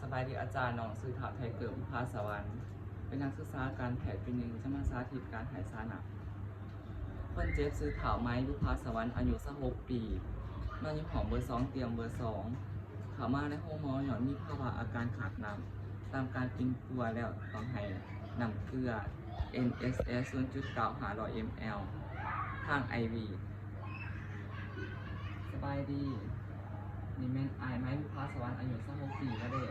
สบายดีอาจารย์น้องสื่อถาวไทยเกิดบุพาสวรรค์เป็นนักศึกษาการแพทย์ปีหนึ่งจะมาสาธิตการหายสาหนักคนเจ็บซื้อถาวไม้บุพาสวรรค์อายุ16 ปีนอนอยู่ห้องเบอร์ 2เตียงเบอร์ 2ถามาในห้องหมอหย่อนมีภาวะอาการขาดน้ำตามการกินตัวแล้วต้องให้นำเกลือ NSS 0.9 ml ทาง IV สบายดีนี่แม่นอายไม้บุพาสวรรค์อายุ16 ปีแล้วเด้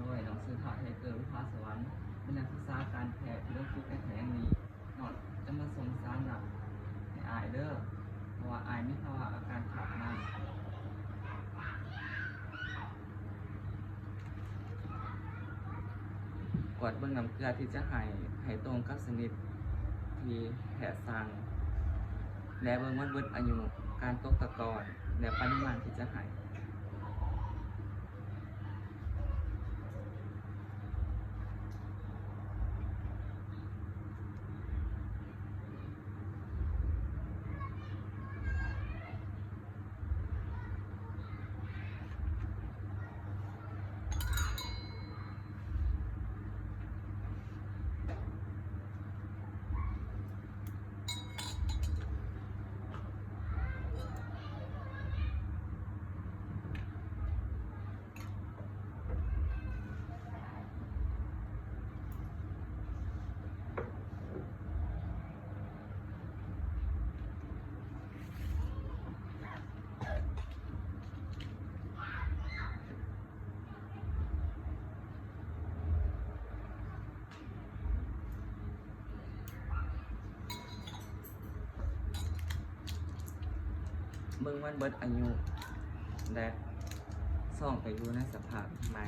ด้วยน้องซื้อถาวไทยเกิดบุพาสวรรค์เป็นนักศึกษาการแพทย์เรื่องคุกแท้ๆนี้นอนจะมาส่งสารหนักให้อายเด้อเพราะว่าอายมีภาวะอาการขาดน้ำกวดเบิ่งน้ำเกลือที่จะให้ตรงกับชนิดที่แพทย์สั่งและเบิ่งวันเบิดอายุการตกตะกอนและปริมาณที่จะให้เบิ่งวันเบิดอายุและซ่องไปอยู่ในสภาพใหม่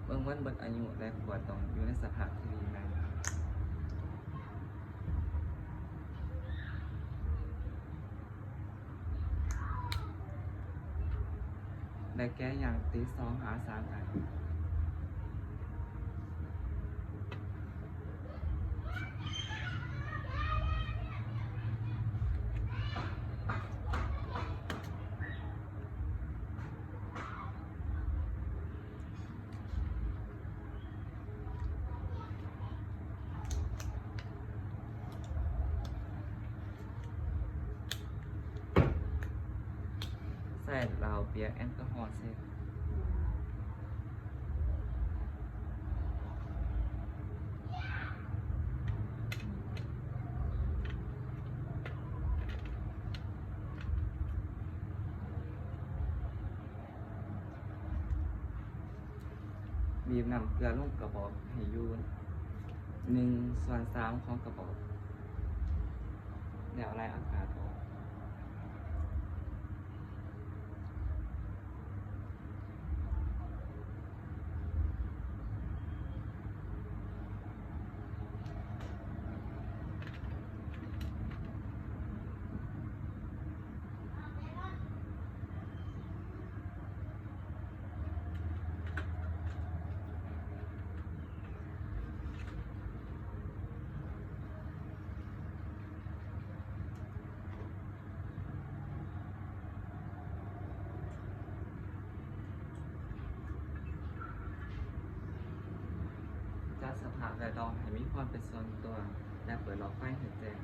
เบิ่งวันเบิดอายุและควรต้องอยู่ในสภาพที่ดีใหม่ได้แก้อย่างตี2 หา 3 อันใส่เหล้าเปียกแอลกอฮอล์เสร็จบีบน้ำเกลือลงกระบอกให้อยู่1/3ของกระบอกแล้วไล่อากาศออกจัดสภาพแวดล้อมให้มีความเป็นส่วนตัวและเปิดหลอดไฟให้แจ้ง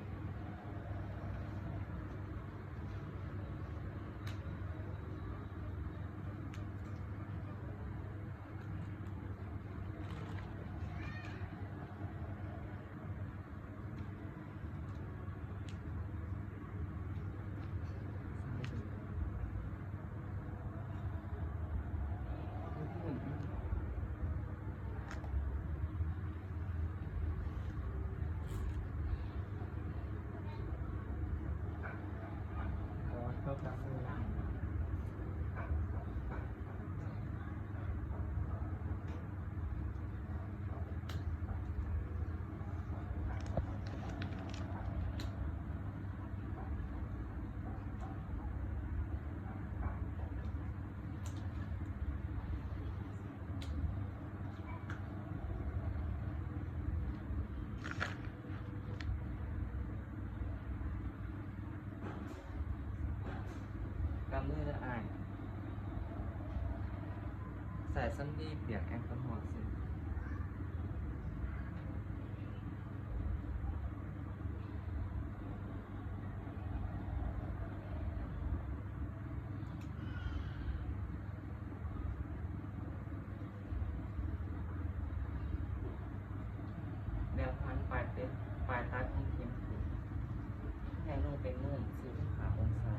เข้ากับมือหลัง ส่สำลีเปียกแอลกอฮอล์สิแนวพันปลายเต็มปลายใต้ของเข็มให้ลงเป็นมุม45 องศา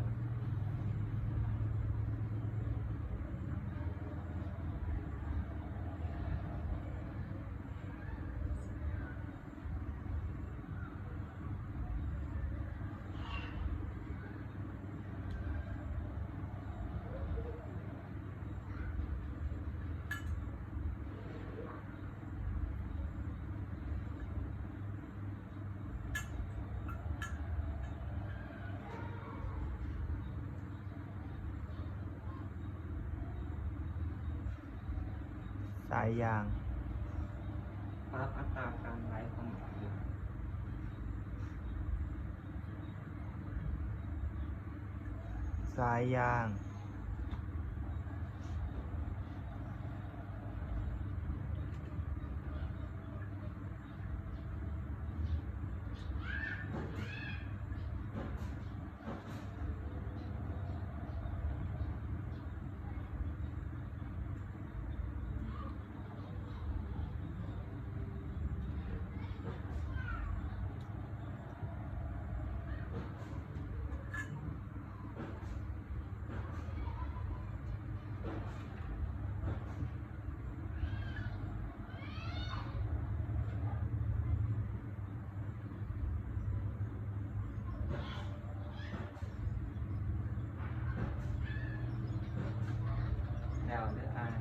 สายยาง ปรับอัตราการไหลของน้ำ สายยาง แล้วเด้ออาย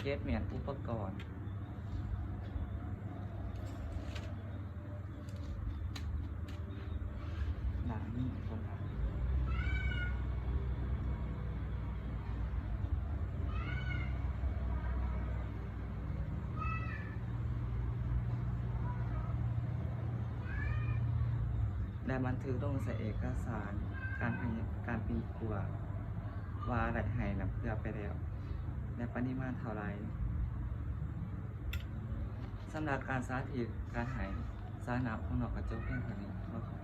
เก็บเหมียนอุปกรณ์หนังนี่ตรงนั้นได้บันทึกลงใส่เอกสารการปีกลัวว่าไหลหายน้ำเกลือไปแล้วและปริมาณเท่าไรสำหรับการสาธิตการหายสารน้ำของหนอกกระจกเพียงเท่านี้ขอบคุณ